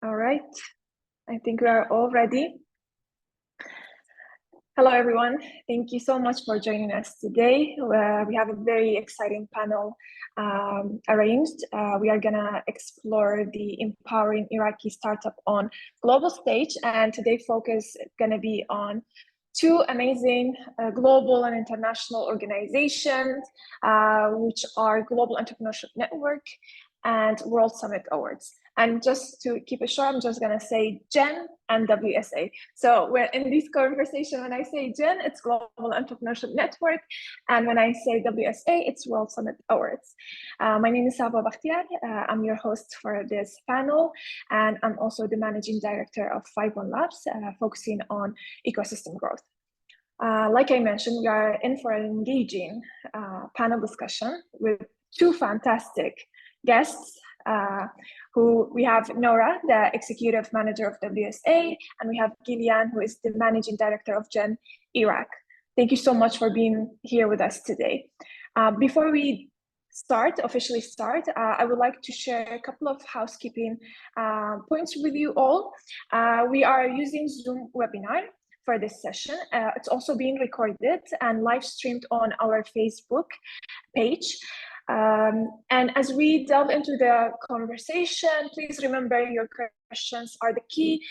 All right, I think we are all ready. Hello, everyone. Thank you so much for joining us today. We have a very exciting panel arranged. We are gonna explore the empowering Iraqi startup on global stage, and today's focus is gonna be on two amazing global and international organizations, which are Global Entrepreneurship Network and World Summit Awards. And just to keep it short, I'm just gonna say GEN and WSA. So we're in this conversation, when I say GEN, it's Global Entrepreneurship Network. And when I say WSA, it's World Summit Awards. My name is Saba Bakhtiar. I'm your host for this panel. And I'm also the managing director of 51 Labs, focusing on ecosystem growth. Like I mentioned, we are in for an engaging panel discussion with two fantastic guests. Who we have Nora, the executive manager of WSA, and we have Gillian, who is the managing director of GEN Iraq. Thank you so much for being here with us today. Before we officially start, I would like to share a couple of housekeeping points with you all. We are using Zoom webinar for this session. It's also being recorded and live streamed on our Facebook page. And as we delve into the conversation, please remember your questions are the key.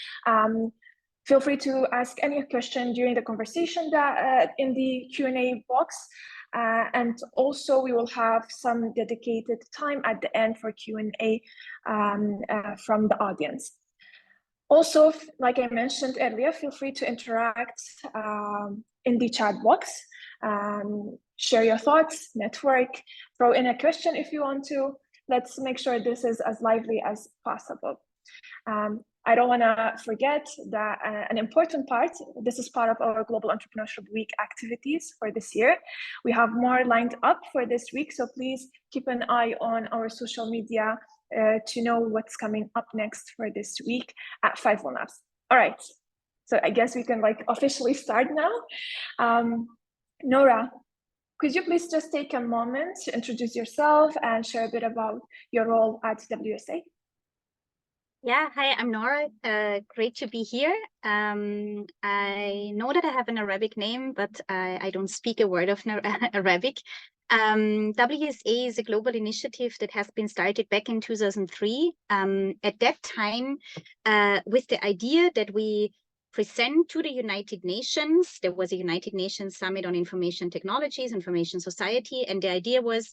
Feel free to ask any question during the conversation in the Q&A box. And also we will have some dedicated time at the end for Q&A from the audience. Also, like I mentioned earlier, feel free to interact in the chat box. Share your thoughts, network, throw in a question if you want to. Let's make sure this is as lively as possible. I don't want to forget that an important part, this is part of our Global Entrepreneurship Week activities for this year. We have more lined up for this week, so please keep an eye on our social media to know what's coming up next for this week at 51 Labs. All right, so I guess we can officially start now. Nora, could you please just take a moment to introduce yourself and share a bit about your role at WSA? Yeah, hi, I'm Nora. Great to be here. I know that I have an Arabic name, but I don't speak a word of Arabic. WSA is a global initiative that has been started back in 2003. At that time, with the idea that we present to the United Nations. There was a United Nations Summit on Information Technologies, Information Society, and the idea was,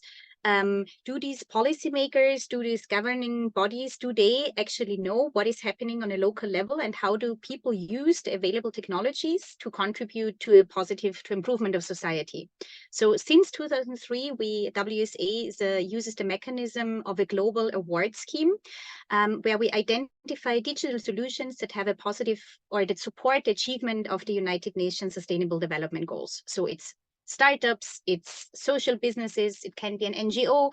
do these policymakers, do these governing bodies, do they actually know what is happening on a local level, and how do people use the available technologies to contribute to improvement of society? So since 2003, WSA uses the mechanism of a global award scheme, where we identify digital solutions that have a positive or that support the achievement of the United Nations Sustainable Development Goals. So it's startups, it's social businesses, it can be an NGO,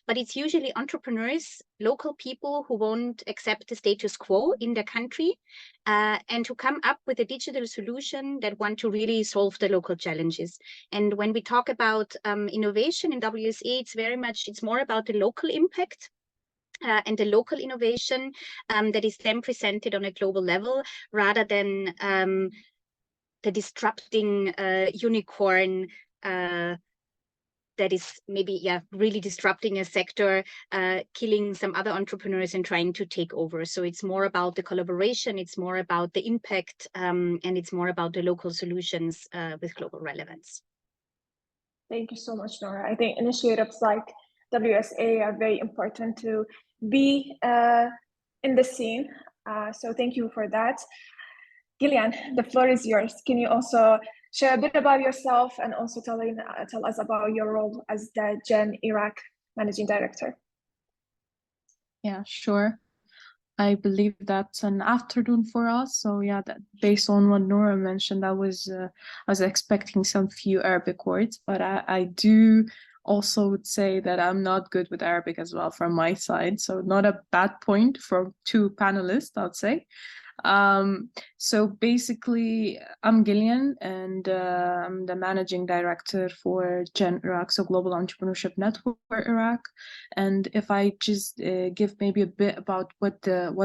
but it's usually entrepreneurs, local people who won't accept the status quo in their country, and to come up with a digital solution that want to really solve the local challenges. And when we talk about innovation in WSA, it's more about the local impact. And the local innovation that is then presented on a global level, rather than the disrupting unicorn that is maybe really disrupting a sector, killing some other entrepreneurs and trying to take over. So it's more about the collaboration, it's more about the impact, and it's more about the local solutions with global relevance. Thank you so much, Nora. I think initiatives like WSA are very important to be in the scene. So thank you for that. Gillian, the floor is yours. Can you also share a bit about yourself and also tell us about your role as the GEN Iraq Managing Director? Yeah, sure. I believe that's an afternoon for us. So yeah, based on what Nora mentioned, I was expecting some few Arabic words, but I do also would say that I'm not good with Arabic as well from my side. So not a bad point for two panelists, I'd say. So basically, I'm Gillian, and I'm the managing director for Gen Iraq, so Global Entrepreneurship Network for Iraq. And if I just give maybe a bit about what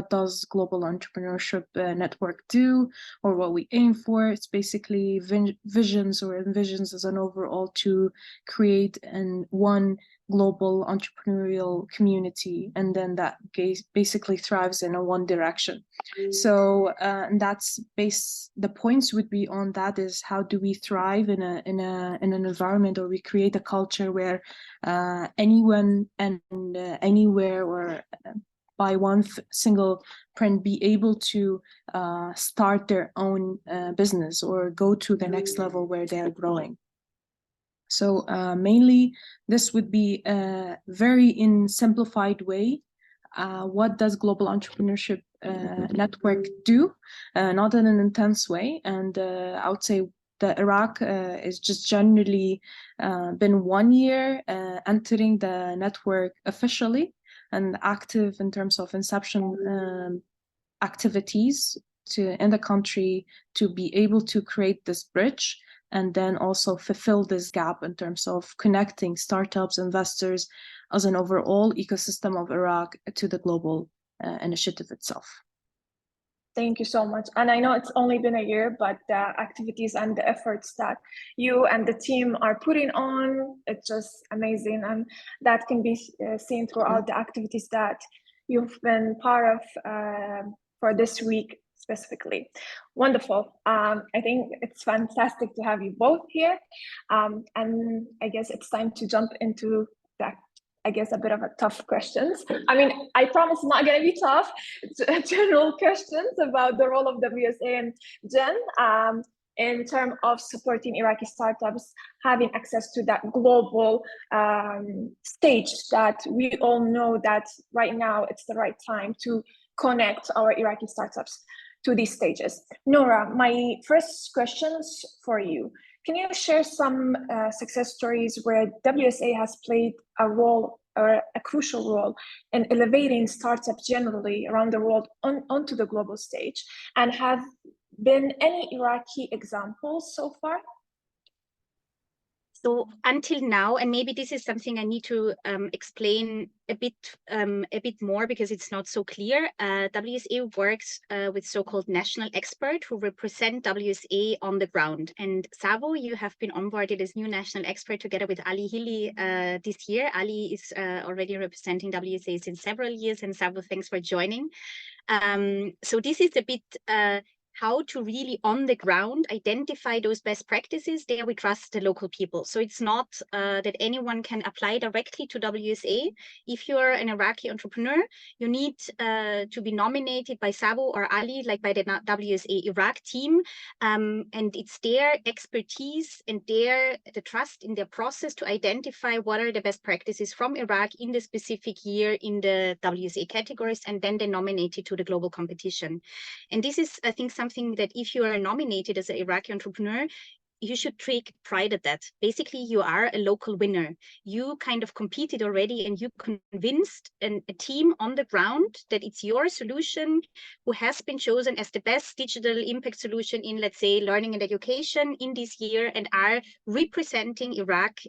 does Global Entrepreneurship Network do, or what we aim for, it's basically visions or envisions as an overall to create one global entrepreneurial community, and then that basically thrives in a one direction. So and the points would be on that is how do we thrive in an environment, or we create a culture where anyone and anywhere, or by one single print, be able to start their own business or go to the next level where they're growing. So mainly this would be very in simplified way. What does Global Entrepreneurship Network do? Not in an intense way. And I would say that Iraq is just generally been 1 year entering the network officially and active in terms of inception activities in the country to be able to create this bridge, and then also fulfill this gap in terms of connecting startups, investors, as an overall ecosystem of Iraq to the global initiative itself. Thank you so much. And I know it's only been a year, but the activities and the efforts that you and the team are putting on, it's just amazing. And that can be seen throughout the activities that you've been part of for this week specifically. Wonderful. I think it's fantastic to have you both here. And I guess it's time to jump into that, I guess, a bit of a tough questions. I mean, I promise it's not going to be tough. It's general questions about the role of WSA and Gen in terms of supporting Iraqi startups having access to that global stage that we all know that right now it's the right time to connect our Iraqi startups to these stages. Nora, my first questions for you. Can you share some success stories where WSA has played a role or a crucial role in elevating startups generally around the world onto the global stage? And have been any Iraqi examples so far? So until now, and maybe this is something I need to explain a bit more because it's not so clear. WSA works with so-called national experts who represent WSA on the ground. And Savo, you have been onboarded as new national expert together with Ali Hilli this year. Ali is already representing WSA since several years, and Savo, thanks for joining. So this is a bit how to really on the ground identify those best practices. There we trust the local people. So it's not that anyone can apply directly to WSA. If you're an Iraqi entrepreneur, you need to be nominated by Savo or Ali, like by the WSA Iraq team. And it's their expertise and the trust in their process to identify what are the best practices from Iraq in the specific year in the WSA categories, and then they nominate it to the global competition. And this is, I think, something that if you are nominated as an Iraqi entrepreneur, you should take pride at that. Basically, you are a local winner. You kind of competed already and you convinced a team on the ground that it's your solution who has been chosen as the best digital impact solution in, let's say, learning and education in this year, and are representing Iraq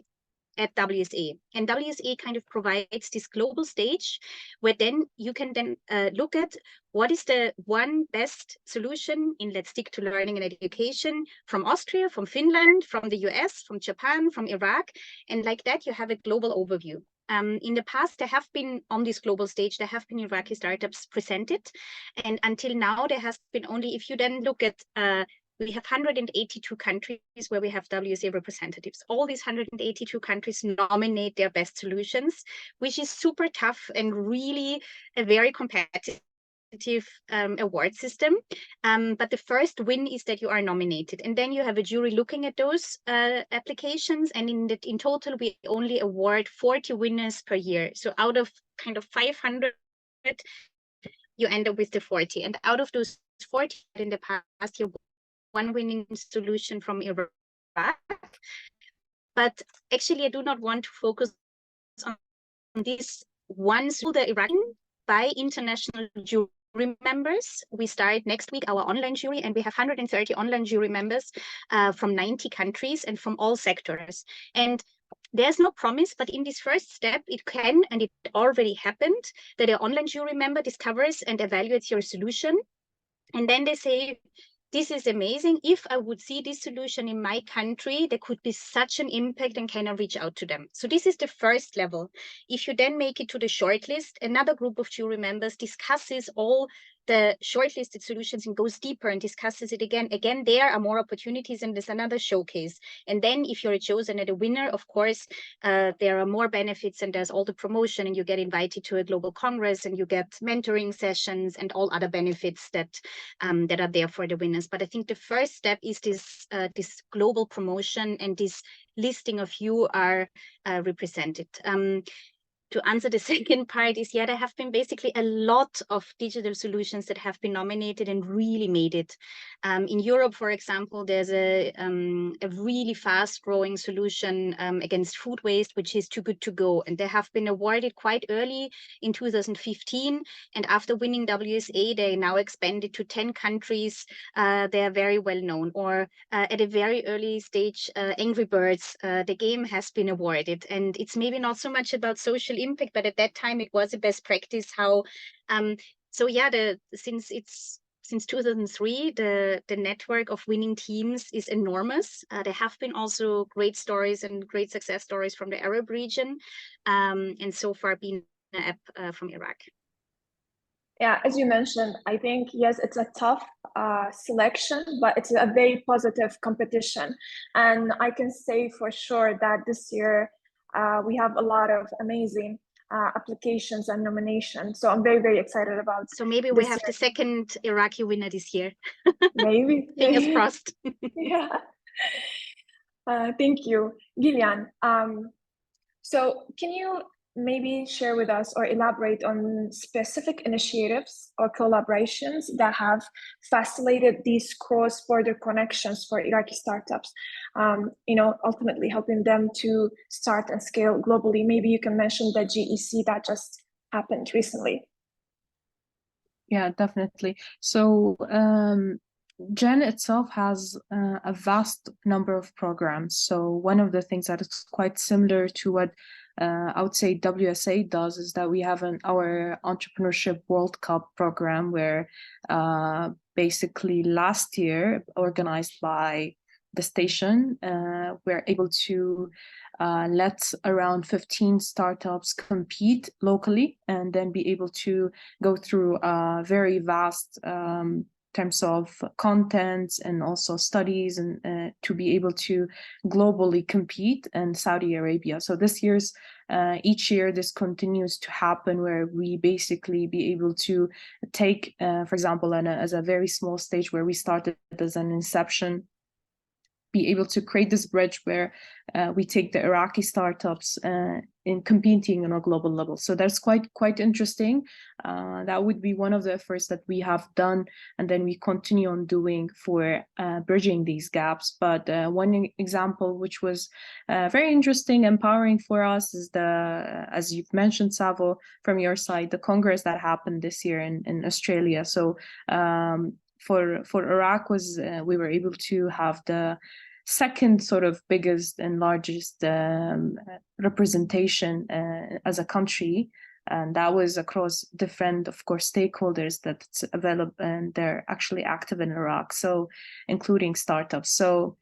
at WSA. And WSA kind of provides this global stage where then you can then look at what is the one best solution in, let's stick to learning and education, from Austria, from Finland, from the US, from Japan, from Iraq. And like that, you have a global overview. In the past, there have been on this global stage, there have been Iraqi startups presented. And until now, there has been only, if you then look at we have 182 countries where we have WSA representatives. All these 182 countries nominate their best solutions, which is super tough and really a very competitive award system. But the first win is that you are nominated, and then you have a jury looking at those applications, and in total we only award 40 winners per year. So out of kind of 500, you end up with the 40, and out of those 40 in the past year, one winning solution from Iraq. But actually, I do not want to focus on this one, the Iraqi by international jury members. We start next week our online jury, and we have 130 online jury members from 90 countries and from all sectors. And there's no promise, but in this first step, it can, and it already happened, that an online jury member discovers and evaluates your solution. And then they say, this is amazing. If I would see this solution in my country, there could be such an impact, and can I reach out to them? So this is the first level. If you then make it to the shortlist, another group of jury members discusses all the shortlisted solutions and goes deeper and discusses it again. Again, there are more opportunities, and there's another showcase. And then if you're chosen as a winner, of course, there are more benefits, and there's all the promotion, and you get invited to a global congress, and you get mentoring sessions and all other benefits that that are there for the winners. But I think the first step is this this global promotion, and this listing of you are represented. To answer the second part is, yeah, there have been basically a lot of digital solutions that have been nominated and really made it. In Europe, for example, there's a really fast growing solution against food waste, which is Too Good To Go. And they have been awarded quite early in 2015. And after winning WSA, they now expanded to 10 countries. They are very well known. Or at a very early stage, Angry Birds, the game has been awarded. And it's maybe not so much about social impact, but at that time it was a best practice how so yeah, since 2003 the network of winning teams is enormous. There have been also great stories and great success stories from the Arab region, and so far been an app from Iraq. Yeah, as you mentioned, I think, yes, it's a tough selection, but it's a very positive competition. And I can say for sure that this year we have a lot of amazing applications and nominations. So I'm very, very excited about. So maybe we have the second Iraqi winner this year. Maybe. Fingers crossed. Yeah. Thank you, Gillian. So can you maybe share with us or elaborate on specific initiatives or collaborations that have facilitated these cross-border connections for Iraqi startups, ultimately helping them to start and scale globally? Maybe you can mention the GEC that just happened recently. Yeah, definitely. So GEN itself has a vast number of programs. So one of the things that is quite similar to what I would say WSA does is that we have our Entrepreneurship World Cup program where basically last year, organized by the station, we're able to let around 15 startups compete locally and then be able to go through a very vast terms of content and also studies, and to be able to globally compete in Saudi Arabia. So this year's each year this continues to happen, where we basically be able to take, for example, as a very small stage where we started as an inception, be able to create this bridge where we take the Iraqi startups in competing on a global level. So that's quite interesting. That would be one of the efforts that we have done, and then we continue on doing for bridging these gaps. But one example which was very interesting, empowering for us is as you've mentioned, Savo, from your side, the Congress that happened this year in Australia. So for Iraq was we were able to have the second sort of biggest and largest representation as a country, and that was across different, of course, stakeholders that's available, and they're actually active in Iraq, so including startups. So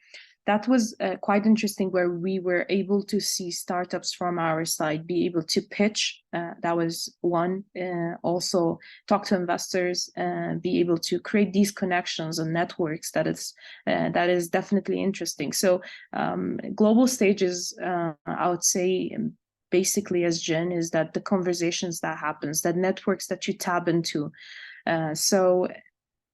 that was quite interesting, where we were able to see startups from our side be able to pitch. That was one. Also talk to investors, be able to create these connections and networks. That is definitely interesting. So global stages, I would say, basically as Jen, is that the conversations that happens, that networks that you tap into. So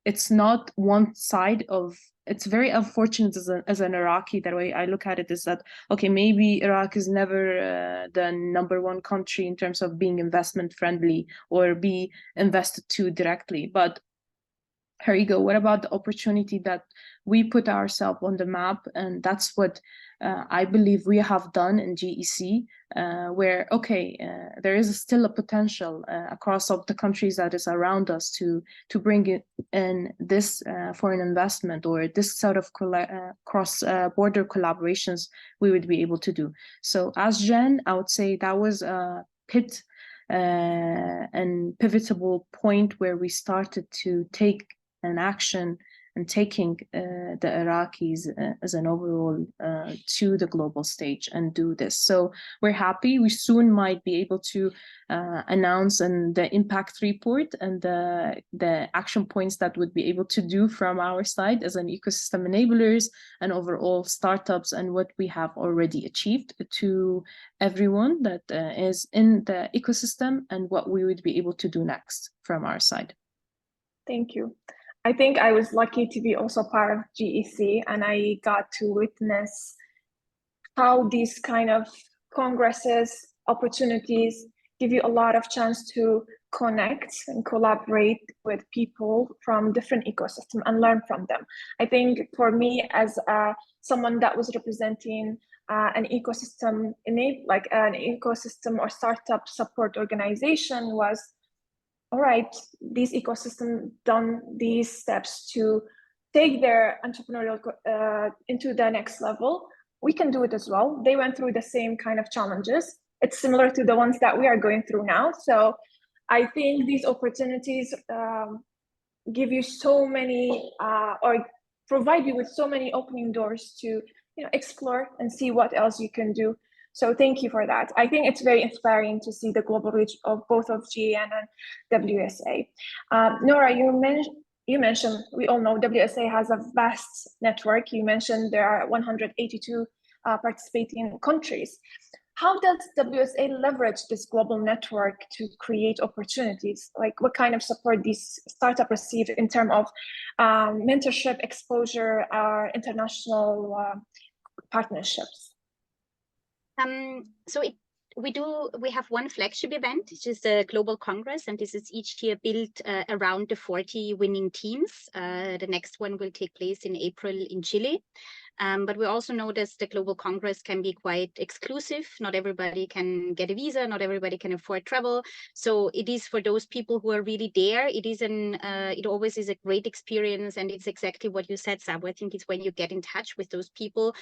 it's not one side of. It's very unfortunate as an Iraqi, that way I look at it, is that, okay, maybe Iraq is never the number one country in terms of being investment friendly or be invested to directly. But here you go. What about the opportunity that we put ourselves on the map? And that's what I believe we have done in GEC, where, okay, there is still a potential across all the countries that is around us to bring in this foreign investment or this sort of cross-border collaborations we would be able to do. So as Jen, I would say that was a and pivotal point where we started to take an action and taking the Iraqis as an overall to the global stage and do this. So we're happy. We soon might be able to announce the impact report and the action points that would be able to do from our side as an ecosystem enablers and overall startups, and what we have already achieved to everyone that is in the ecosystem and what we would be able to do next from our side. Thank you. I think I was lucky to be also part of GEC, and I got to witness how these kind of congresses, opportunities give you a lot of chance to connect and collaborate with people from different ecosystems and learn from them. I think for me, as someone that was representing an ecosystem, like an ecosystem or startup support organization, was, all right, these ecosystems done these steps to take their entrepreneurial into the next level. We can do it as well. They went through the same kind of challenges. It's similar to the ones that we are going through now. So I think these opportunities give you so many, or provide you with so many opening doors to explore and see what else you can do. So thank you for that. I think it's very inspiring to see the global reach of both of GN and WSA. Nora, you mentioned, we all know WSA has a vast network. You mentioned there are 182 participating countries. How does WSA leverage this global network to create opportunities? Like, what kind of support these startups receive in terms of mentorship, exposure, international partnerships? We have one flagship event, which is the Global Congress, and this is each year built around the 40 winning teams. The next one will take place in April in Chile. But we also notice the Global Congress can be quite exclusive. Not everybody can get a visa, not everybody can afford travel. So it is for those people who are really there. It always is a great experience, and it's exactly what you said, Sabu. I think it's when you get in touch with those people,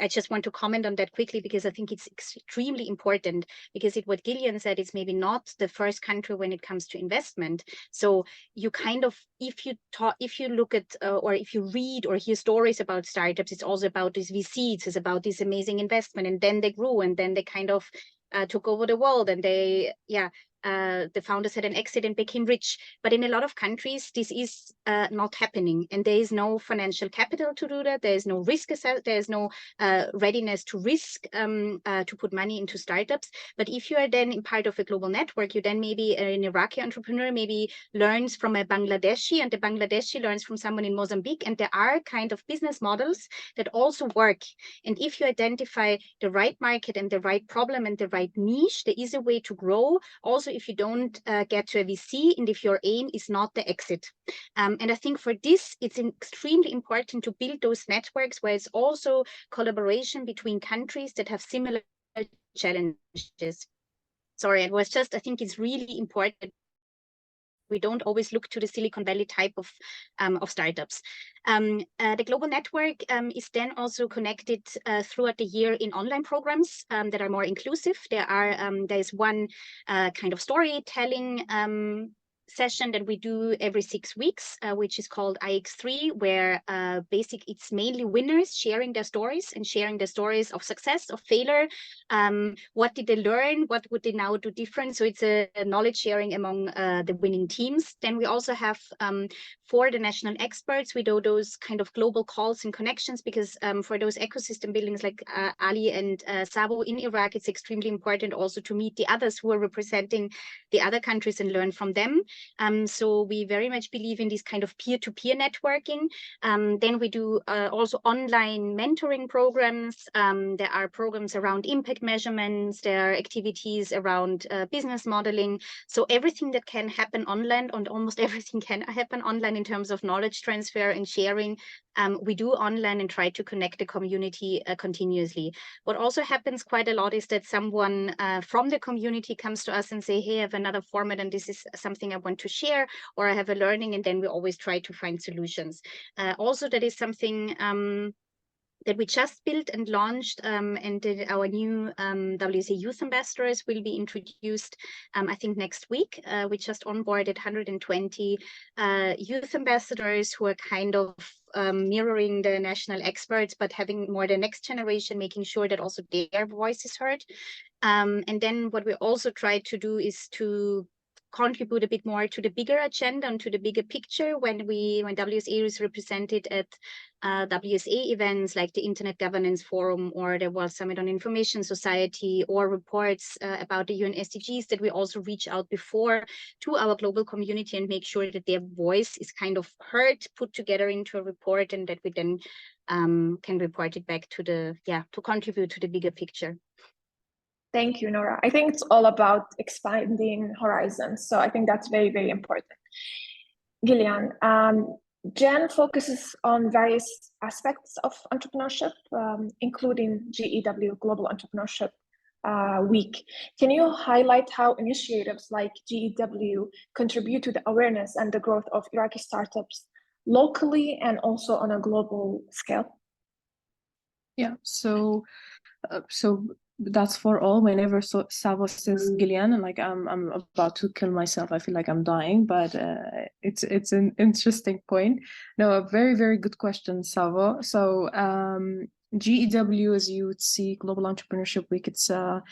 I just want to comment on that quickly, because I think it's extremely important, because what Gillian said is maybe not the first country when it comes to investment. So you kind of, if you look at or if you read or hear stories about startups, it's also about these VCs, it's about this amazing investment, and then they grew, and then they kind of took over the world, and they, the founders had an exit and became rich. But in a lot of countries, this is not happening, and there is no financial capital to do that. There is no risk, there is no readiness to risk to put money into startups. But if you are then in part of a global network, you then maybe an Iraqi entrepreneur maybe learns from a Bangladeshi, and the Bangladeshi learns from someone in Mozambique, and there are kind of business models that also work. And if you identify the right market and the right problem and the right niche, there is a way to grow. Also, if you don't get to a VC, and if your aim is not the exit. And I think for this, it's extremely important to build those networks where it's also collaboration between countries that have similar challenges. Sorry, it was just, I think it's really important. We don't always look to the Silicon Valley type of startups. The global network is then also connected throughout the year in online programs that are more inclusive. There's one kind of storytelling session that we do every 6 weeks, which is called IX3, where it's mainly winners sharing their stories and sharing their stories of success, of failure. What did they learn? What would they now do different? So it's a knowledge sharing among the winning teams. Then we also have for the national experts, we do those kind of global calls and connections, because for those ecosystem buildings like Ali and Sabo in Iraq, it's extremely important also to meet the others who are representing the other countries and learn from them. So we very much believe in this kind of peer-to-peer networking. Then we do also online mentoring programs. There are programs around impact measurements. There are activities around business modeling. So everything that can happen online, and almost everything can happen online in terms of knowledge transfer and sharing we do online and try to connect the community continuously. What also happens quite a lot is that someone from the community comes to us and say, hey, I have another format and this is something I want to share, or I have a learning, and then we always try to find solutions. Also, that is something that we just built and launched, and our new WSA Youth Ambassadors will be introduced, I think, next week. We just onboarded 120 youth ambassadors who are kind of mirroring the national experts, but having more the next generation, making sure that also their voice is heard. And then what we also try to do is to contribute a bit more to the bigger agenda and to the bigger picture when WSA is represented at WSA events like the Internet Governance Forum or the World Summit on Information Society, or reports about the UN SDGs, that we also reach out before to our global community and make sure that their voice is kind of heard, put together into a report, and that we then can report it back to to contribute to the bigger picture. Thank you, Nora. I think it's all about expanding horizons. So I think that's very, very important. Gillian, Jen focuses on various aspects of entrepreneurship, including GEW, Global Entrepreneurship Week. Can you highlight how initiatives like GEW contribute to the awareness and the growth of Iraqi startups locally and also on a global scale? Yeah, so that's for all. Whenever Savo says Gillian, and like I'm about to kill myself, I feel like I'm dying, but it's an interesting point. No, a very, very good question, Savo. So GEW, as you would see, Global Entrepreneurship Week, it's a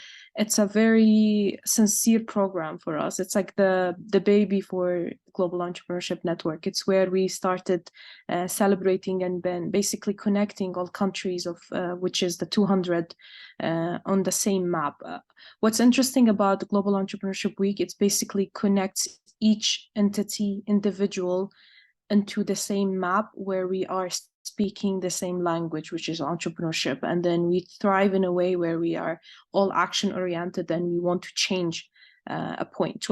very sincere program for us. It's like the baby for Global Entrepreneurship Network. It's where we started celebrating and then basically connecting all countries of which is the 200 on the same map. What's interesting about the Global Entrepreneurship Week, it basically connects each entity, individual, into the same map where we are speaking the same language, which is entrepreneurship. And then we thrive in a way where we are all action oriented and we want to change a point.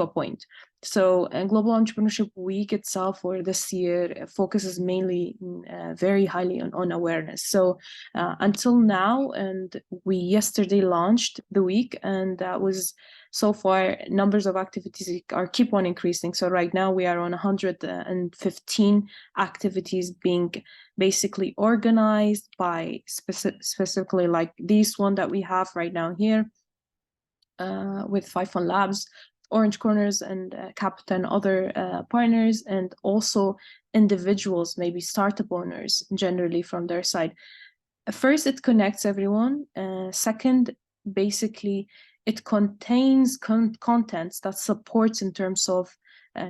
So Global Entrepreneurship Week itself for this year focuses mainly very highly on awareness. So until now, and we yesterday launched the week, and that was so far numbers of activities keep on increasing. So right now we are on 115 activities being basically organized by specifically like this one that we have right now here with 5 Labs, Orange Corners, and Capita, other partners, and also individuals, maybe startup owners generally from their side. First, it connects everyone. Second, basically, it contains contents that supports in terms of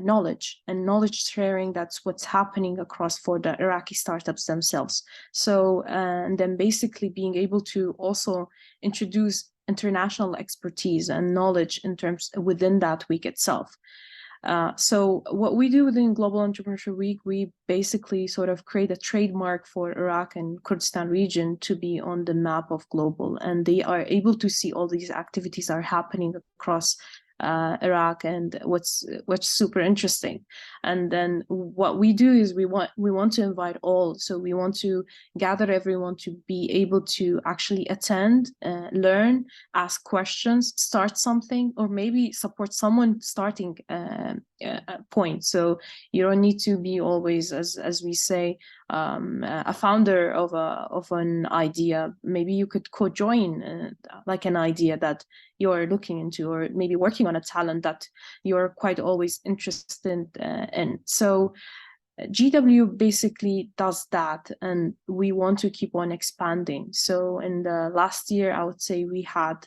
knowledge and knowledge sharing. That's what's happening across for the Iraqi startups themselves. So, and then basically being able to also introduce international expertise and knowledge in terms within that week itself. So what we do within Global Entrepreneurship Week, we basically sort of create a trademark for Iraq and Kurdistan region to be on the map of global, and they are able to see all these activities are happening across Iraq, and what's super interesting. And then what we do is we want to invite all. So we want to gather everyone to be able to actually attend, learn, ask questions, start something, or maybe support someone starting a point. So you don't need to be always, as we say, a founder of an idea. Maybe you could co-join like an idea that you're looking into, or maybe working on a talent that you're quite always interested in. So GW basically does that, and we want to keep on expanding. So in the last year, I would say we had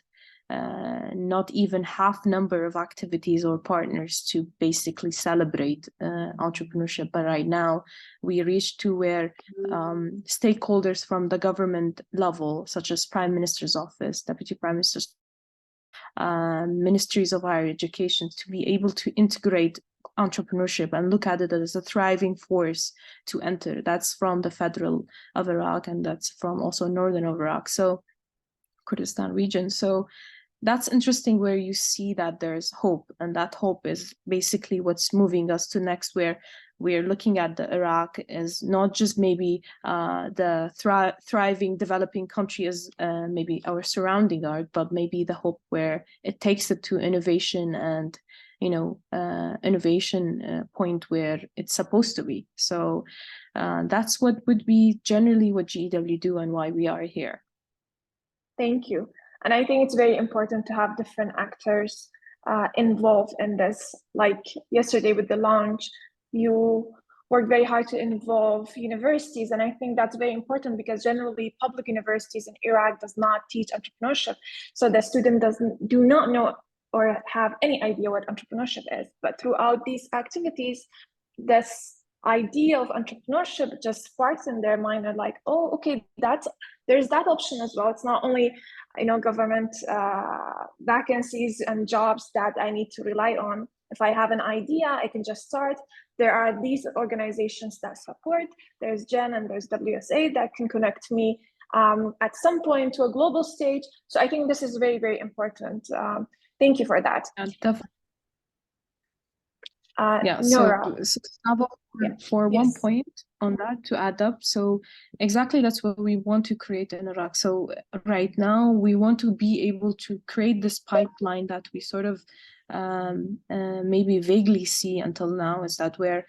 not even half number of activities or partners to basically celebrate entrepreneurship. But right now we reached to where stakeholders from the government level, such as Prime Minister's Office, Deputy Prime Minister's, ministries of higher education, to be able to integrate entrepreneurship and look at it as a thriving force to enter. That's from the federal of Iraq, and that's from also northern of Iraq, so Kurdistan region. So that's interesting, where you see that there's hope, and that hope is basically what's moving us to next, where we're looking at the Iraq as not just maybe the thriving, developing country as maybe our surrounding are, but maybe the hope where it takes it to innovation and, innovation point where it's supposed to be. So that's what would be generally what GEW do and why we are here. Thank you. And I think it's very important to have different actors involved in this. Like yesterday with the launch, you worked very hard to involve universities. And I think that's very important because generally public universities in Iraq does not teach entrepreneurship. So the student do not know or have any idea what entrepreneurship is. But throughout these activities, this idea of entrepreneurship just sparks in their mind and like, oh, okay, there's that option as well. It's not only government vacancies and jobs that I need to rely on. If I have an idea, I can just start. There are these organizations that support. There's GEN and there's WSA that can connect me at some point to a global stage. So I think this is very, very important. Thank you for that. Definitely. Nora. So for one point on that to add up, so exactly that's what we want to create in Iraq. So right now we want to be able to create this pipeline that we sort of maybe vaguely see until now, is that where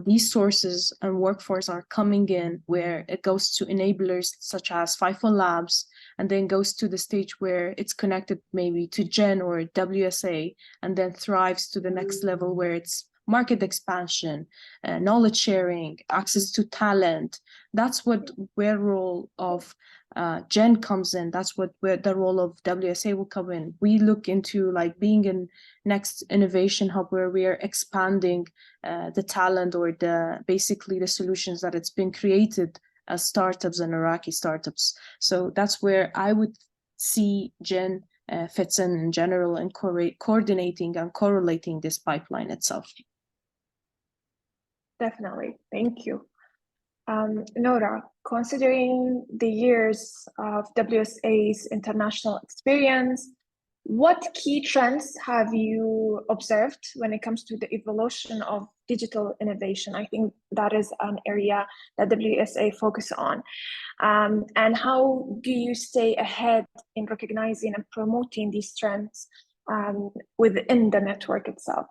these sources and workforce are coming in, where it goes to enablers such as FIFO Labs, and then goes to the stage where it's connected maybe to GEN or WSA, and then thrives to the next level where it's market expansion, knowledge sharing, access to talent. That's where role of GEN comes in. That's where the role of WSA will come in. We look into like being in next innovation hub where we are expanding the talent or basically the solutions that it's been created as startups and Iraqi startups. So that's where I would see GEN fits in general and coordinating and correlating this pipeline itself. Definitely, thank you. Nora, considering the years of WSA's international experience, what key trends have you observed when it comes to the evolution of digital innovation? I think that is an area that WSA focus on. And how do you stay ahead in recognizing and promoting these trends within the network itself?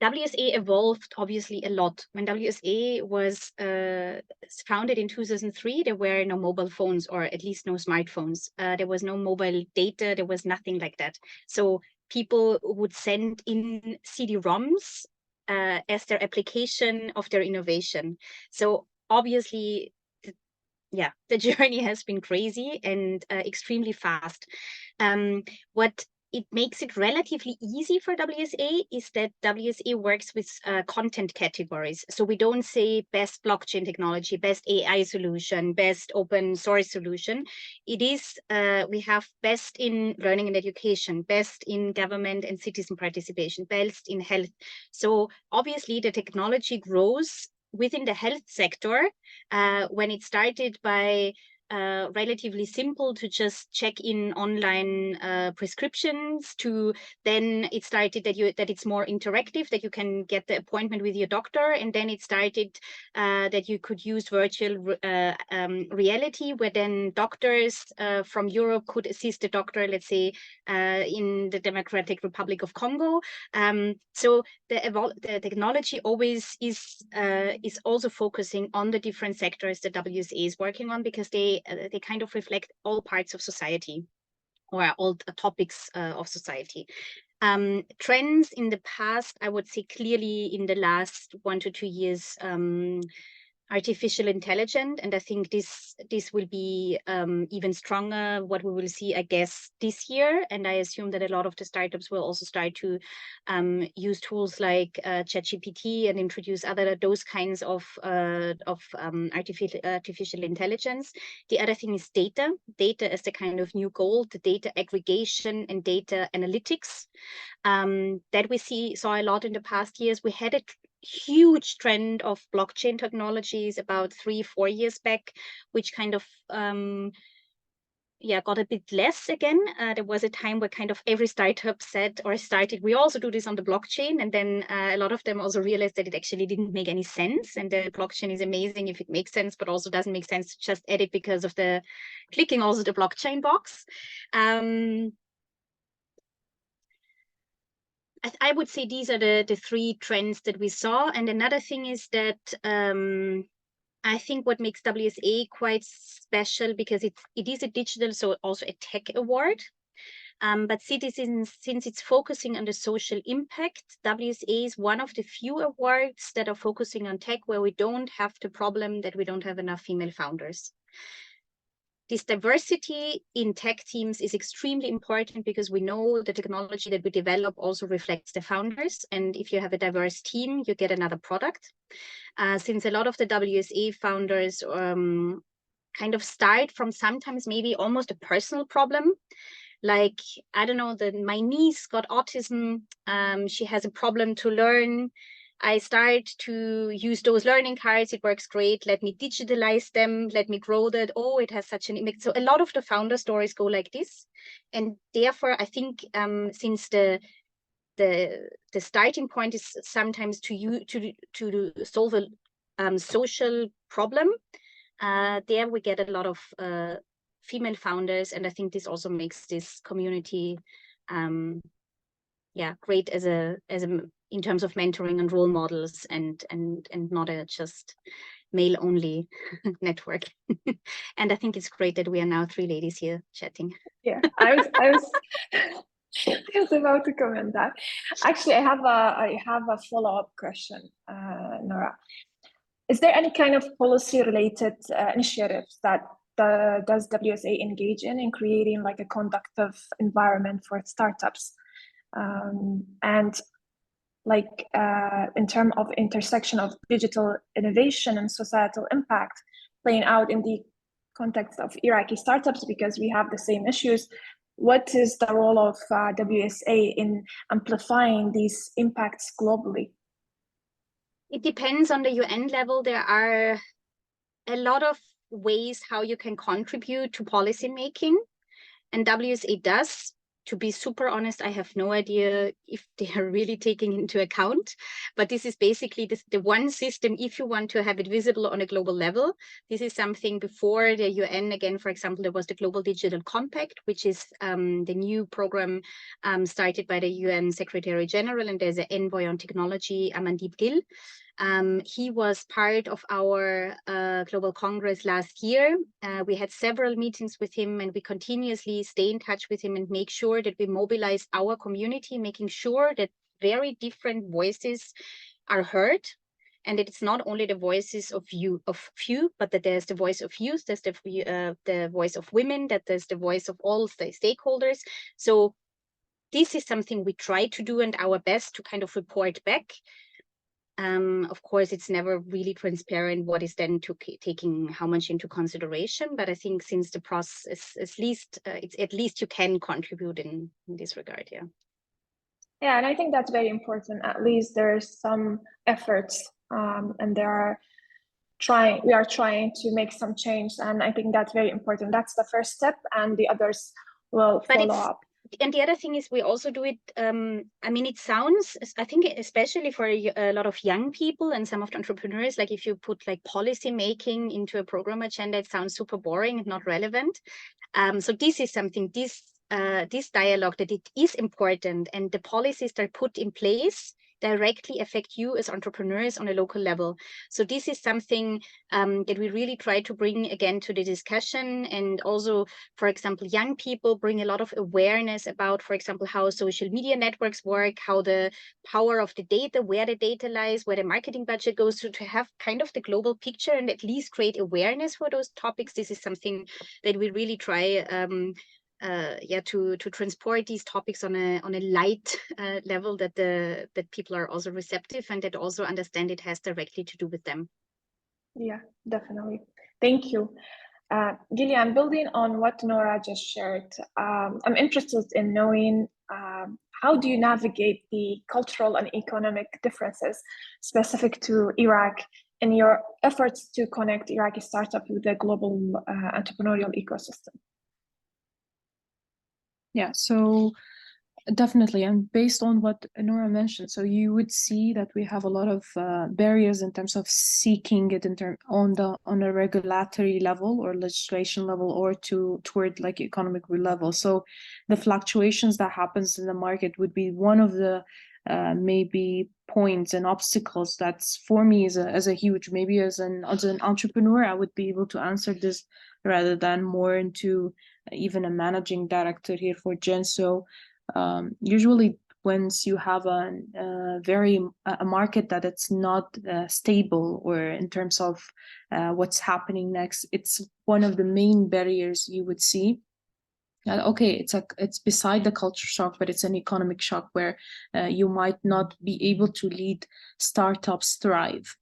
WSA evolved obviously a lot. When WSA was founded in 2003, there were no mobile phones, or at least no smartphones. There was no mobile data. There was nothing like that. So people would send in CD-ROMs as their application of their innovation. So obviously, the journey has been crazy and extremely fast. What it makes it relatively easy for WSA is that WSA works with content categories. So we don't say best blockchain technology, best AI solution, best open source solution. It is, we have best in learning and education, best in government and citizen participation, best in health. So obviously the technology grows within the health sector. When it started by relatively simple to just check in online prescriptions, to then it started that it's more interactive, that you can get the appointment with your doctor, and then it started that you could use virtual reality, where then doctors from Europe could assist the doctor, let's say in the Democratic Republic of Congo. So the technology always is also focusing on the different sectors that WSA is working on, because they kind of reflect all parts of society, or all topics of society. Trends in the past, I would say clearly in the last 1 to 2 years, artificial intelligence, and I think this will be even stronger, what we will see, I guess, this year. And I assume that a lot of the startups will also start to use tools like ChatGPT and introduce those kinds of artificial intelligence. The other thing is data as the kind of new gold, the data aggregation and data analytics that we saw a lot in the past years. We had a huge trend of blockchain technologies about 3-4 years back, which kind of got a bit less again. There was a time where kind of every startup said or started, we also do this on the blockchain. And then a lot of them also realized that it actually didn't make any sense. And the blockchain is amazing if it makes sense, but also doesn't make sense to just add it because of the clicking also the blockchain box. I would say these are the three trends that we saw. And another thing is that I think what makes WSA quite special, because it is a digital, so also a tech award. But citizens, since it's focusing on the social impact, WSA is one of the few awards that are focusing on tech where we don't have the problem that we don't have enough female founders. This diversity in tech teams is extremely important because we know the technology that we develop also reflects the founders. And if you have a diverse team, you get another product. Since a lot of the WSA founders kind of start from sometimes maybe almost a personal problem. Like, I don't know, my niece got autism. She has a problem to learn. I start to use those learning cards. It works great. Let me digitalize them. Let me grow that. Oh, it has such an impact. So a lot of the founder stories go like this. And therefore, I think since the starting point is sometimes to solve a social problem, there we get a lot of female founders. And I think this also makes this community great as a in terms of mentoring and role models, and not a just male only network. And I think it's great that we are now 3 ladies here chatting. Yeah, I was about to comment that. Actually, I have a follow-up question, Nora. Is there any kind of policy-related initiatives that does WSA engage in creating like a conducive environment for startups? And like in terms of intersection of digital innovation and societal impact playing out in the context of Iraqi startups, because we have the same issues. What is the role of WSA in amplifying these impacts globally? It depends on the UN level. There are a lot of ways how you can contribute to policy making, and WSA does. To be super honest, I have no idea if they are really taking into account, but this is basically the one system, if you want to have it visible on a global level. This is something before the UN, again, for example, there was the Global Digital Compact, which is the new program started by the UN Secretary General, and there's an envoy on technology, Amandeep Gill. He was part of our Global Congress last year. We had several meetings with him, and we continuously stay in touch with him and make sure that we mobilize our community, making sure that very different voices are heard. And it's not only the voices of few, but that there's the voice of youth, there's the voice of women, that there's the voice of all the stakeholders. So this is something we try to do and our best to kind of report back. Of course, it's never really transparent what is then taking how much into consideration. But I think since the process, at least you can contribute in this regard. Yeah. Yeah, and I think that's very important. At least there's some efforts, and we are trying to make some change, and I think that's very important. That's the first step, and the others will follow up. And the other thing is we also do it, I mean, it sounds, I think, especially for a lot of young people and some of the entrepreneurs, like if you put like policy making into a program agenda, it sounds super boring and not relevant. So this is something, this dialogue, that it is important, and the policies that are put in place directly affect you as entrepreneurs on a local level. So this is something that we really try to bring again to the discussion. And also, for example, young people bring a lot of awareness about, for example, how social media networks work, how the power of the data, where the data lies, where the marketing budget goes to have kind of the global picture and at least create awareness for those topics. This is something that we really try to transport these topics on a light level, that people are also receptive and that also understand it has directly to do with them. Yeah, definitely. Thank you. Gillian, building on what Nora just shared, I'm interested in knowing how do you navigate the cultural and economic differences specific to Iraq in your efforts to connect Iraqi startups with the global entrepreneurial ecosystem? Yeah, so definitely, and based on what Nora mentioned, so you would see that we have a lot of barriers in terms of seeking it on a regulatory level or legislation level, or toward like economic level. So the fluctuations that happens in the market would be one of the maybe points and obstacles that's for me as a huge, maybe as an entrepreneur, I would be able to answer this rather than more into even a managing director here for Gen. So usually once you have a market that it's not stable, or in terms of what's happening next, it's one of the main barriers you would see. Okay, it's beside the culture shock, but it's an economic shock where you might not be able to lead startups thrive.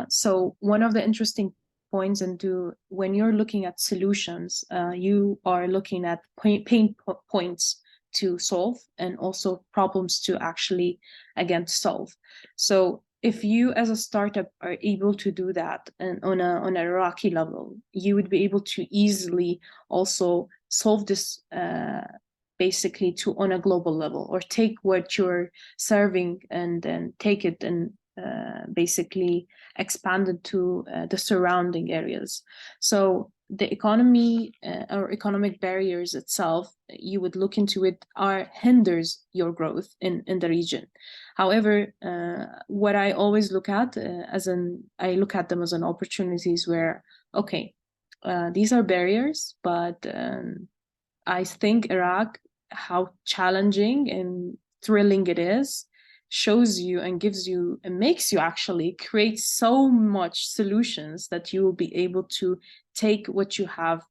So one of the interesting points into when you're looking at solutions, you are looking at pain points to solve, and also problems to actually again solve. So if you as a startup are able to do that, and on an Iraqi level, you would be able to easily also solve this basically on a global level, or take what you're serving and then take it and basically expand it to the surrounding areas. So the economy or economic barriers itself, you would look into it, hinders your growth in the region. However, what I always look at I look at them as an opportunities where, okay, these are barriers, but I think Iraq, how challenging and thrilling it is, shows you and gives you and makes you actually create so much solutions that you will be able to take what you have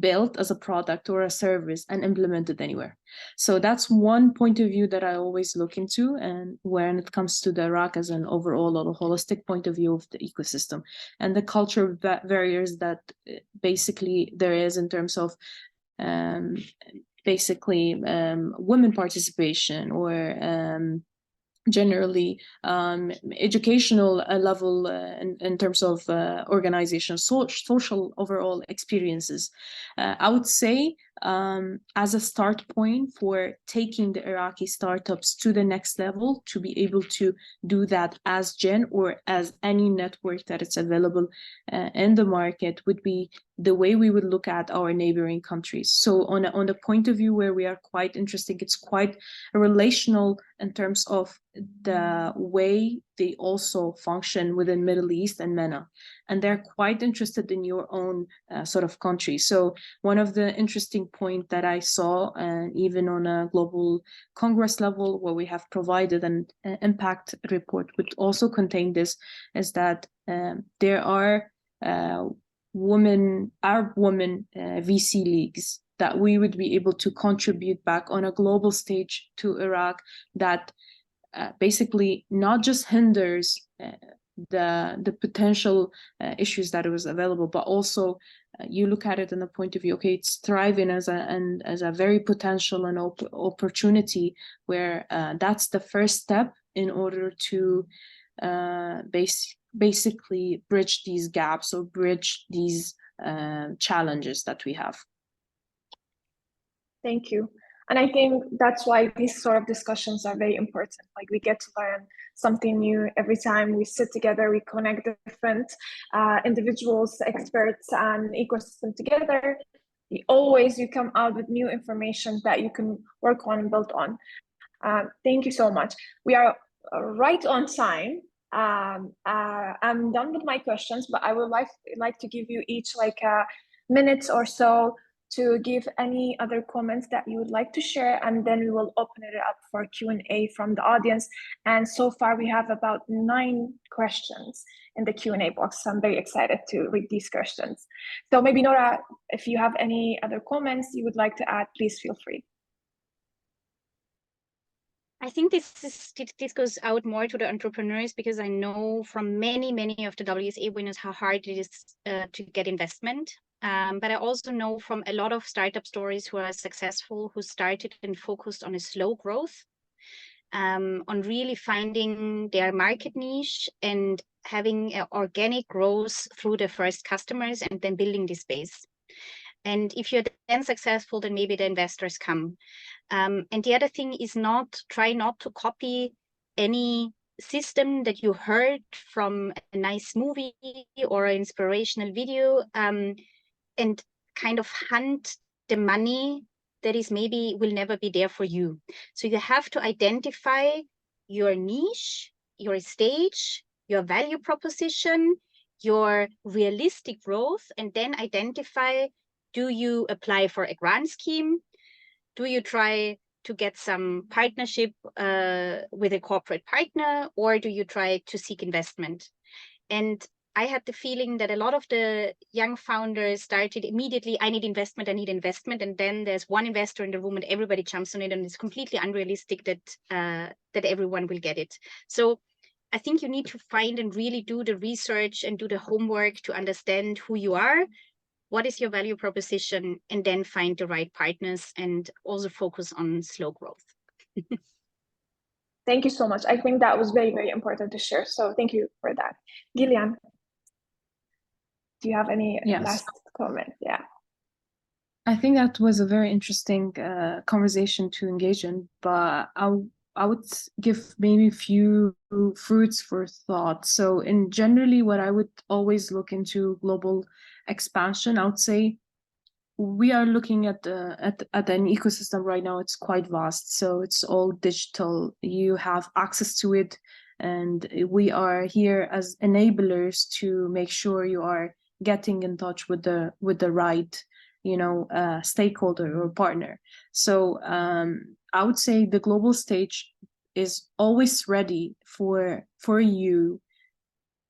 built as a product or a service and implement it anywhere. So that's one point of view that I always look into, and when it comes to the Iraq as an overall or a holistic point of view of the ecosystem and the culture barriers that basically there is in terms of basically women participation, or generally educational level in terms of organization, social overall experiences. I would say as a start point for taking the Iraqi startups to the next level, to be able to do that as Gen or as any network that is available in the market, would be the way we would look at our neighboring countries. So on the point of view where we are quite interesting, it's quite relational in terms of the way they also function within Middle East and MENA, and they're quite interested in your own sort of country. So one of the interesting point that I saw, and even on a global Congress level where we have provided an impact report which also contained this, is that there are Arab women VC leagues that we would be able to contribute back on a global stage to Iraq, that basically not just hinders the potential issues that it was available, but also you look at it in the point of view, okay, it's thriving as a very potential and opportunity where that's the first step in order to basically bridge these gaps or bridge these challenges that we have. Thank you. And I think that's why these sort of discussions are very important. Like, we get to learn something new every time we sit together, we connect different individuals, experts, and ecosystem together. You come out with new information that you can work on and build on. Thank you so much. We are right on time. I'm done with my questions, but I would like to give you each like a minute or so to give any other comments that you would like to share, and then we will open it up for Q&A from the audience. And so far we have about 9 questions in the Q&A box. So I'm very excited to read these questions. So maybe Nora, if you have any other comments you would like to add, please feel free. I think this goes out more to the entrepreneurs, because I know from many of the WSA winners how hard it is to get investment. But I also know from a lot of startup stories who are successful, who started and focused on a slow growth, on really finding their market niche and having organic growth through the first customers and then building this base. And if you're then successful, then maybe the investors come. And the other thing is try not to copy any system that you heard from a nice movie or an inspirational video, and kind of hunt the money that is maybe will never be there for you. So you have to identify your niche, your stage, your value proposition, your realistic growth, and then identify, do you apply for a grant scheme? Do you try to get some partnership with a corporate partner, or do you try to seek investment? And I had the feeling that a lot of the young founders started immediately, I need investment. And then there's one investor in the room and everybody jumps on it, and it's completely unrealistic that everyone will get it. So I think you need to find and really do the research and do the homework to understand who you are, what is your value proposition, and then find the right partners and also focus on slow growth. Thank you so much. I think that was very, very important to share. So thank you for that. Gillian, do you have any last comment? Yeah. I think that was a very interesting conversation to engage in, but I would give maybe a few fruits for thought. So in generally, what I would always look into global expansion, I would say we are looking at an ecosystem right now. It's quite vast, so it's all digital. You have access to it, and we are here as enablers to make sure you are getting in touch with the right, stakeholder or partner. So I would say the global stage is always ready for you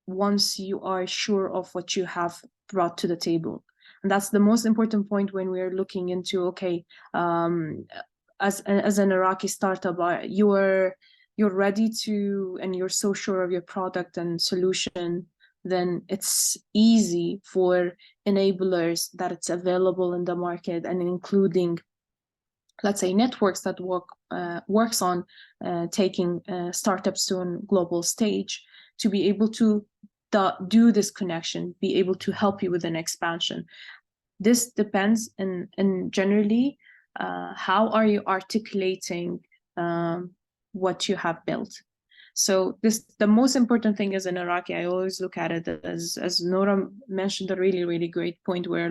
once you are sure of what you have brought to the table. And that's the most important point when we're looking into, okay, as an Iraqi startup, you're ready to, and you're so sure of your product and solution, then it's easy for enablers that it's available in the market, and including, let's say, networks that works on taking startups to a global stage, to be able to do this connection, be able to help you with an expansion. This depends in generally how are you articulating what you have built. So the most important thing is in Iraqi, I always look at it as Nora mentioned, a really, really great point where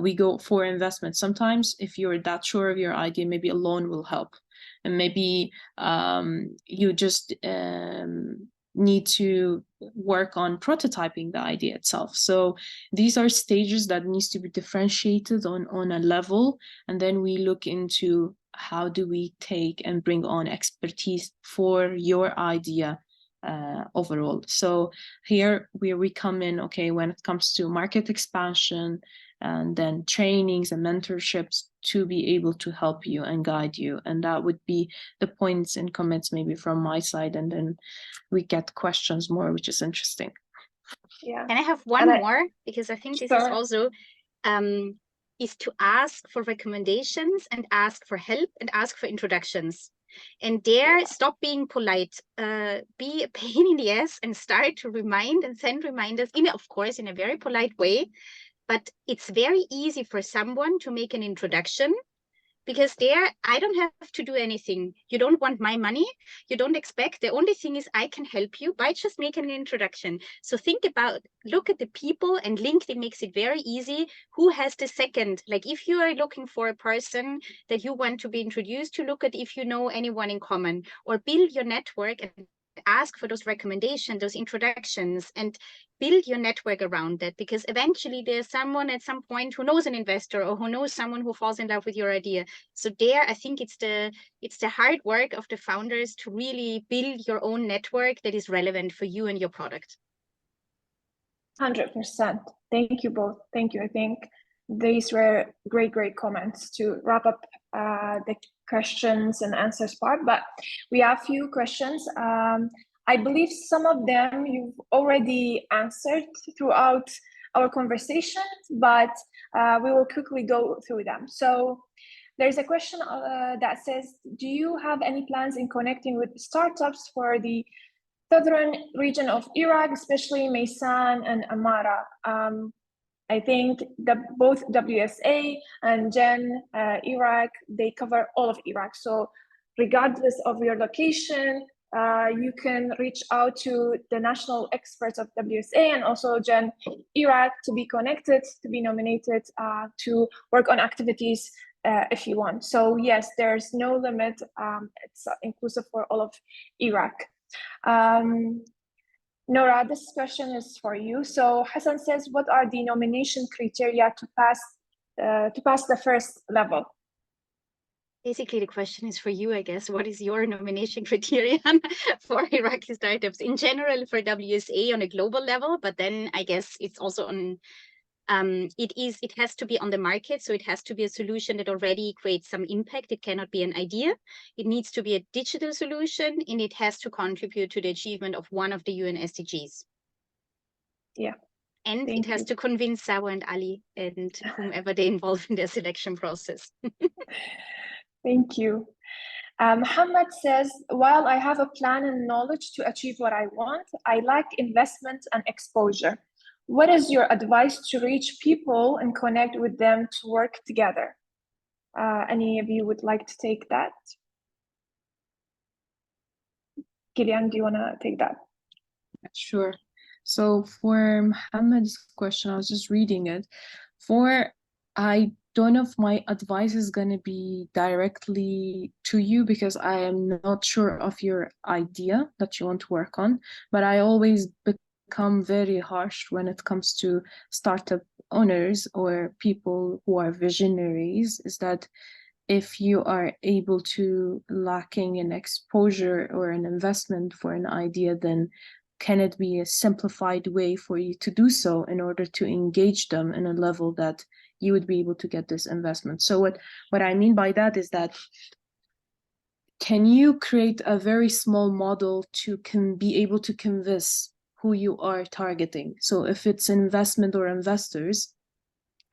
we go for investment. Sometimes if you're that sure of your idea, maybe a loan will help. And maybe you just need to work on prototyping the idea itself. So these are stages that needs to be differentiated on a level, and then we look into how do we take and bring on expertise for your idea overall. So here where we come in, okay, when it comes to market expansion and then trainings and mentorships to be able to help you and guide you. And that would be the points and comments maybe from my side, and then we get questions more, which is interesting. Yeah. And I have one more, because I think this is also is to ask for recommendations and ask for help and ask for introductions. And stop being polite, be a pain in the ass and start to remind and send reminders of course, in a very polite way. But it's very easy for someone to make an introduction, because I don't have to do anything. You don't want my money. You don't expect. The only thing is I can help you by just making an introduction. So look at the people, and LinkedIn makes it very easy. Who has the second? Like if you are looking for a person that you want to be introduced to, look at if you know anyone in common, or build your network and ask for those recommendations, those introductions, and build your network around that, because eventually there's someone at some point who knows an investor or who knows someone who falls in love with your idea. So I think it's the hard work of the founders to really build your own network that is relevant for you and your product. 100%. Thank you both. Thank you. I think these were great comments to wrap up the questions and answers part, but we have a few questions. I believe some of them you've already answered throughout our conversation, but we will quickly go through them. So there's a question that says, do you have any plans in connecting with startups for the southern region of Iraq, especially Maysan and Amara? I think both WSA and Jen, Iraq, they cover all of Iraq. So regardless of your location, you can reach out to the national experts of WSA and also Jen, Iraq, to be connected, to be nominated, to work on activities if you want. So yes, there's no limit. It's inclusive for all of Iraq. Nora, this question is for you. So Hassan says, what are the nomination criteria to pass the first level? Basically, the question is for you, I guess. What is your nomination criterion for Iraqi startups in general for WSA on a global level? But then I guess it's also on, it has to be on the market. So it has to be a solution that already creates some impact. It cannot be an idea. It needs to be a digital solution, and it has to contribute to the achievement of one of the UN SDGs. Yeah. And it has to convince Sawa and Ali and whomever they involve in their selection process. Thank you. Muhammad says, while I have a plan and knowledge to achieve what I want, I lack investment and exposure. What is your advice to reach people and connect with them to work together? Any of you would like to take that? Gillian, do you want to take that? Sure. So for Muhammad's question, I was just reading it. I don't know if my advice is going to be directly to you because I am not sure of your idea that you want to work on, but I always become very harsh when it comes to startup owners or people who are visionaries, is that if you are able to lacking an exposure or an investment for an idea, then can it be a simplified way for you to do so in order to engage them in a level that you would be able to get this investment? So what I mean by that is that can you create a very small model to be able to convince who you are targeting? So if it's investment or investors,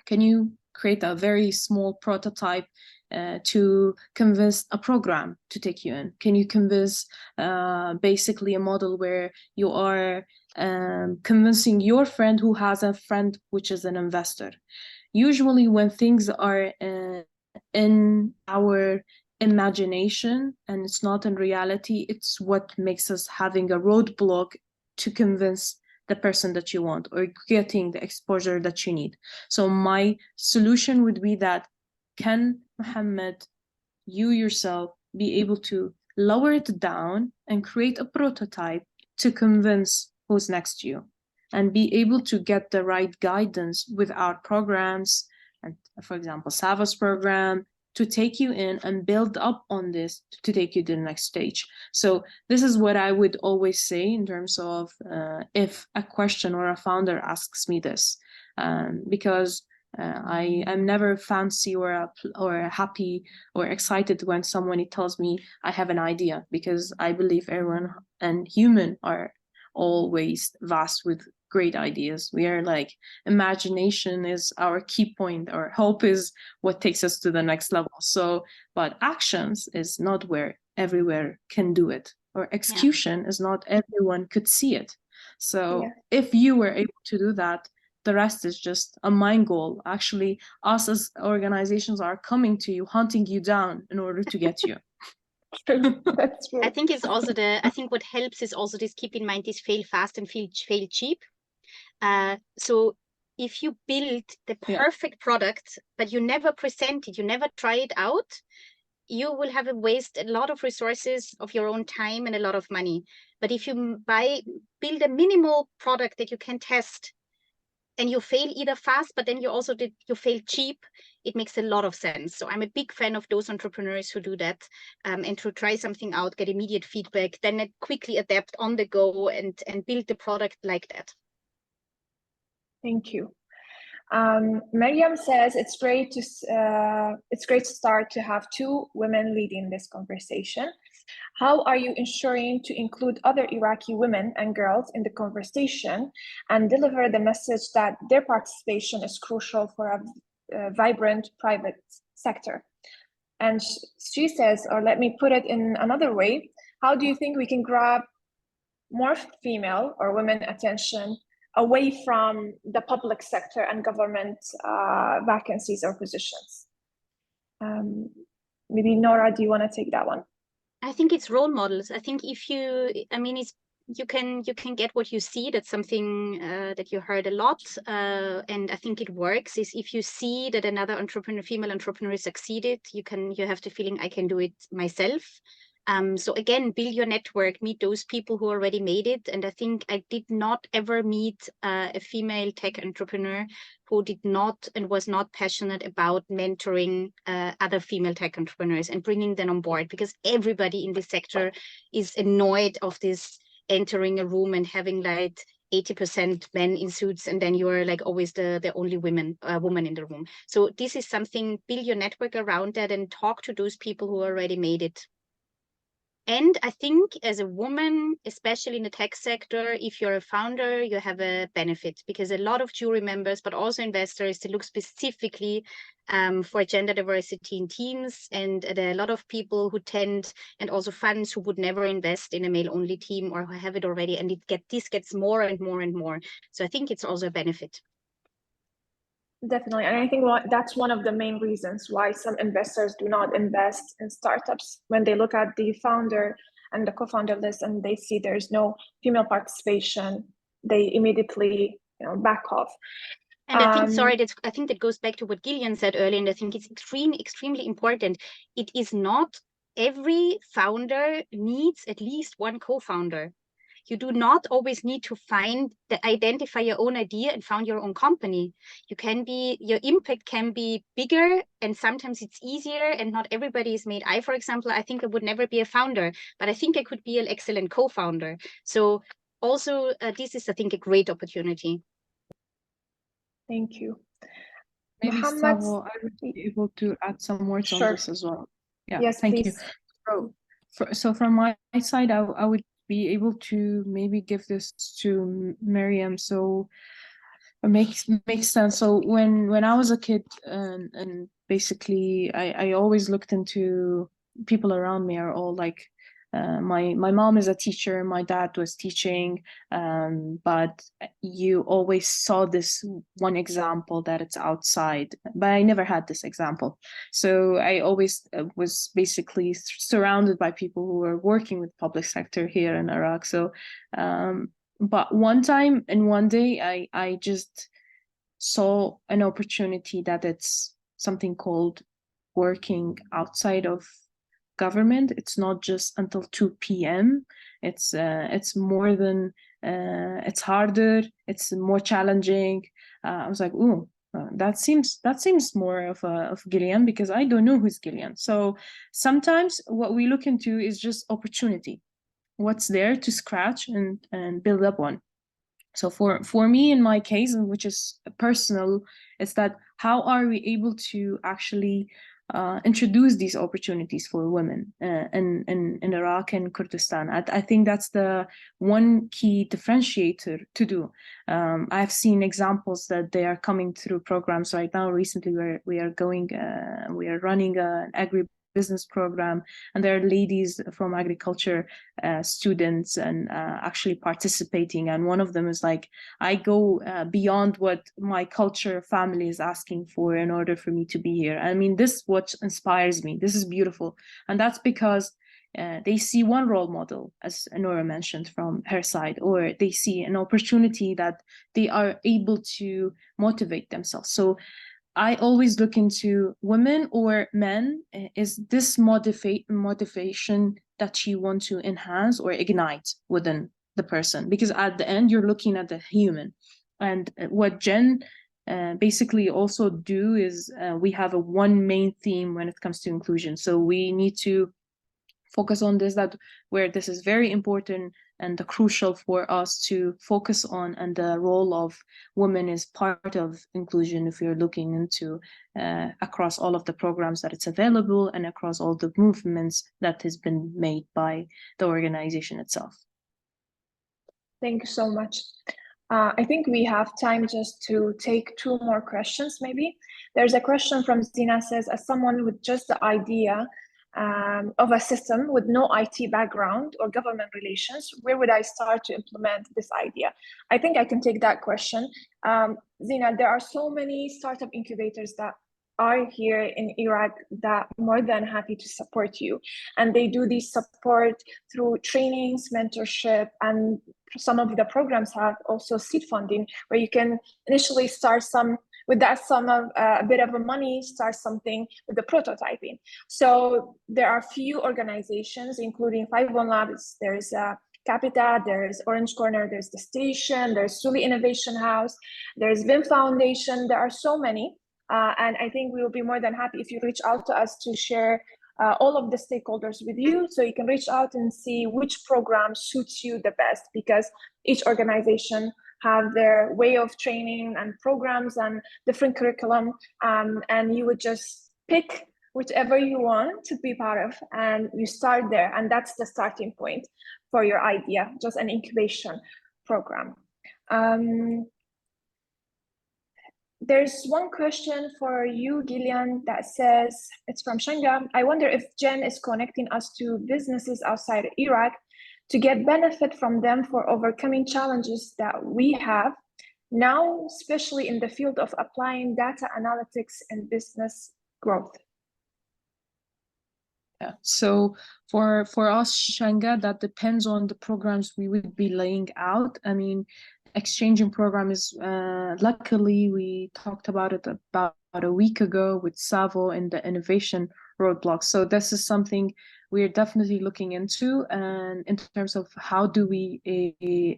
can you create a very small prototype to convince a program to take you in? Can you convince basically a model where you are convincing your friend who has a friend which is an investor? Usually when things are in our imagination and it's not in reality, it's what makes us having a roadblock to convince the person that you want or getting the exposure that you need. So my solution would be that, can Muhammad, you yourself, be able to lower it down and create a prototype to convince who's next to you and be able to get the right guidance with our programs and, for example, Sava's program, to take you in and build up on this to take you to the next stage. So this is what I would always say in terms of if a question or a founder asks me this, because I am never fancy or happy or excited when someone tells me I have an idea, because I believe everyone and human are always vast with great ideas. We are like, imagination is our key point, or hope is what takes us to the next level. So, but actions is not where everywhere can do it, or execution is not everyone could see it. So if you were able to do that, the rest is just a mind goal. Actually, us as organizations are coming to you, hunting you down in order to get you. That's true. I think it's also I think what helps is also this, keep in mind this fail fast and fail cheap. So if you build the perfect product, but you never present it, you never try it out, you will have waste a lot of resources of your own time and a lot of money. But if you build a minimal product that you can test, and you fail either fast, but then you fail cheap, it makes a lot of sense. So I'm a big fan of those entrepreneurs who do that, and to try something out, get immediate feedback, then quickly adapt on the go and build the product like that. Thank you. Mariam says it's great to start to have 2 women leading this conversation. How are you ensuring to include other Iraqi women and girls in the conversation and deliver the message that their participation is crucial for a vibrant private sector? And she says, or let me put it in another way, how do you think we can grab more female or women attention away from the public sector and government vacancies or positions. Maybe Nora, do you want to take that one? I think it's role models. I think if you, I mean, it's you can get what you see. That's something that you heard a lot, and I think it works. Is if you see that another entrepreneur, female entrepreneur, succeeded, you have the feeling I can do it myself. So again, build your network, meet those people who already made it. And I think I did not ever meet a female tech entrepreneur who did not and was not passionate about mentoring other female tech entrepreneurs and bringing them on board, because everybody in this sector is annoyed of this entering a room and having like 80% men in suits, and then you're like always the only woman in the room. So this is something, build your network around that and talk to those people who already made it. And I think as a woman, especially in the tech sector, if you're a founder, you have a benefit, because a lot of jury members, but also investors, they look specifically for gender diversity in teams. And there are a lot of people who tend, and also funds who would never invest in a male-only team or who have it already. And this gets more and more and more. So I think it's also a benefit. Definitely. And I think that's one of the main reasons why some investors do not invest in startups. When they look at the founder and the co-founder list and they see there's no female participation, they immediately back off. And I think that goes back to what Gillian said earlier, and I think it's extremely important. It is not every founder needs at least one co-founder. You do not always need to identify your own idea and found your own company. Your impact can be bigger, and sometimes it's easier, and not everybody is made. For example, I think I would never be a founder, but I think I could be an excellent co-founder. So also this is, I think, a great opportunity. Thank you. Maybe Savo, I would be able to add some words on this as well. Yeah, yes, thank please. you. So from my side, I would be able to maybe give this to Miriam, so it makes sense. So when I was a kid, and basically I always looked into people around me are all like, my mom is a teacher, my dad was teaching, but you always saw this one example that it's outside, but I never had this example. So I always was basically surrounded by people who were working with public sector here in Iraq. So but one time and one day I just saw an opportunity that it's something called working outside of government. It's not just until 2 p.m. It's more than it's harder, it's more challenging. I was like, ooh, that seems more of Gillian, because I don't know who's Gillian. So sometimes what we look into is just opportunity, what's there to scratch and build up one. So for me, in my case, which is personal, is that how are we able to actually introduce these opportunities for women in Iraq and Kurdistan? I think that's the one key differentiator to do. I've seen examples that they are coming through programs right now. Recently, we are running an agribusiness program, and there are ladies from agriculture students and actually participating, and one of them is like, I go beyond what my culture family is asking for in order for me to be here. I mean, this is what inspires me. This is beautiful, and that's because they see one role model, as Nora mentioned, from her side, or they see an opportunity that they are able to motivate themselves. So I always look into women or men. Is this motivation that you want to enhance or ignite within the person? Because at the end, you're looking at the human. And what Jen basically also do is we have a one main theme when it comes to inclusion. So we need to focus on this, that where this is very important and crucial for us to focus on, and the role of women is part of inclusion if you're looking into across all of the programs that it's available and across all the movements that has been made by the organization itself. Thank you so much. I think we have time just to take 2 more questions maybe. There's a question from Zina, says, as someone with just the idea of a system with no IT background or government relations, where would I start to implement this idea? I think I can take that question. Zina, there are so many startup incubators that are here in Iraq that are more than happy to support you. And they do this support through trainings, mentorship, and some of the programs have also seed funding, where you can initially start with that sum of a bit of money, start something with the prototyping. So there are few organizations, including 51 Labs, there's Capita, there's Orange Corner, there's The Station, there's Suli Innovation House, there's Vim Foundation. There are so many. And I think we will be more than happy if you reach out to us to share all of the stakeholders with you, so you can reach out and see which program suits you the best, because each organization have their way of training and programs and different curriculum, and you would just pick whichever you want to be part of, and you start there, and that's the starting point for your idea, just an incubation program. There's one question for you, Gillian, that says, it's from Shanga. I wonder if Jen is connecting us to businesses outside Iraq to get benefit from them for overcoming challenges that we have now, especially in the field of applying data analytics and business growth. Yeah, so for us, Shanga, that depends on the programs we would be laying out. I mean, exchanging program is luckily we talked about it about a week ago with Savo in the innovation roadblock. So this is something we're definitely looking into, and in terms of how do we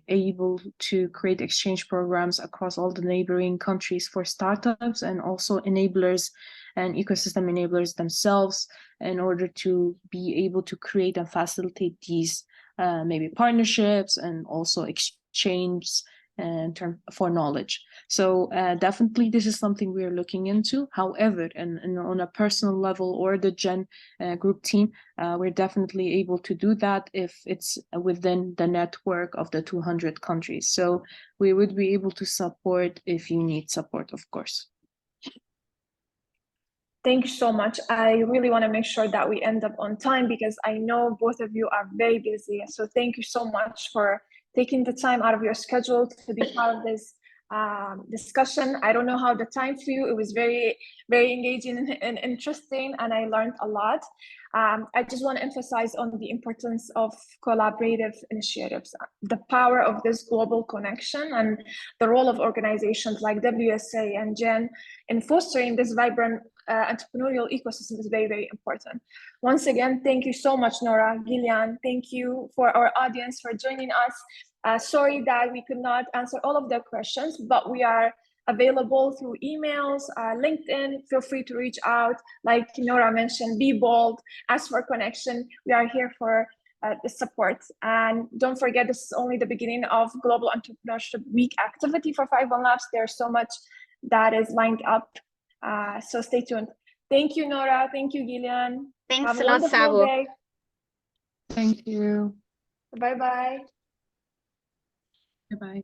able to create exchange programs across all the neighboring countries for startups, and also enablers and ecosystem enablers themselves, in order to be able to create and facilitate these maybe partnerships and also exchange in term for knowledge. So definitely this is something we are looking into. However, and on a personal level, or the Gen group team, we're definitely able to do that if it's within the network of the 200 countries. So we would be able to support if you need support, of course. Thank you so much. I really want to make sure that we end up on time, because I know both of you are very busy. So thank you so much for taking the time out of your schedule to be part of this discussion. I don't know how the time flew. It was very, very engaging and interesting, and I learned a lot. I just want to emphasize on the importance of collaborative initiatives, the power of this global connection, and the role of organizations like WSA and Gen in fostering this vibrant entrepreneurial ecosystem is very, very important. Once again, thank you so much, Nora, Gillian. Thank you for our audience for joining us. Sorry that we could not answer all of the questions, but we are available through emails, LinkedIn. Feel free to reach out. Like Nora mentioned, be bold, ask for connection. We are here for the support. And don't forget, this is only the beginning of Global Entrepreneurship Week activity for 51 Labs. There's so much that is lined up. So stay tuned. Thank you, Nora. Thank you, Gillian. Thanks a lot, Savo. Day. Thank you. Bye-bye. Bye-bye.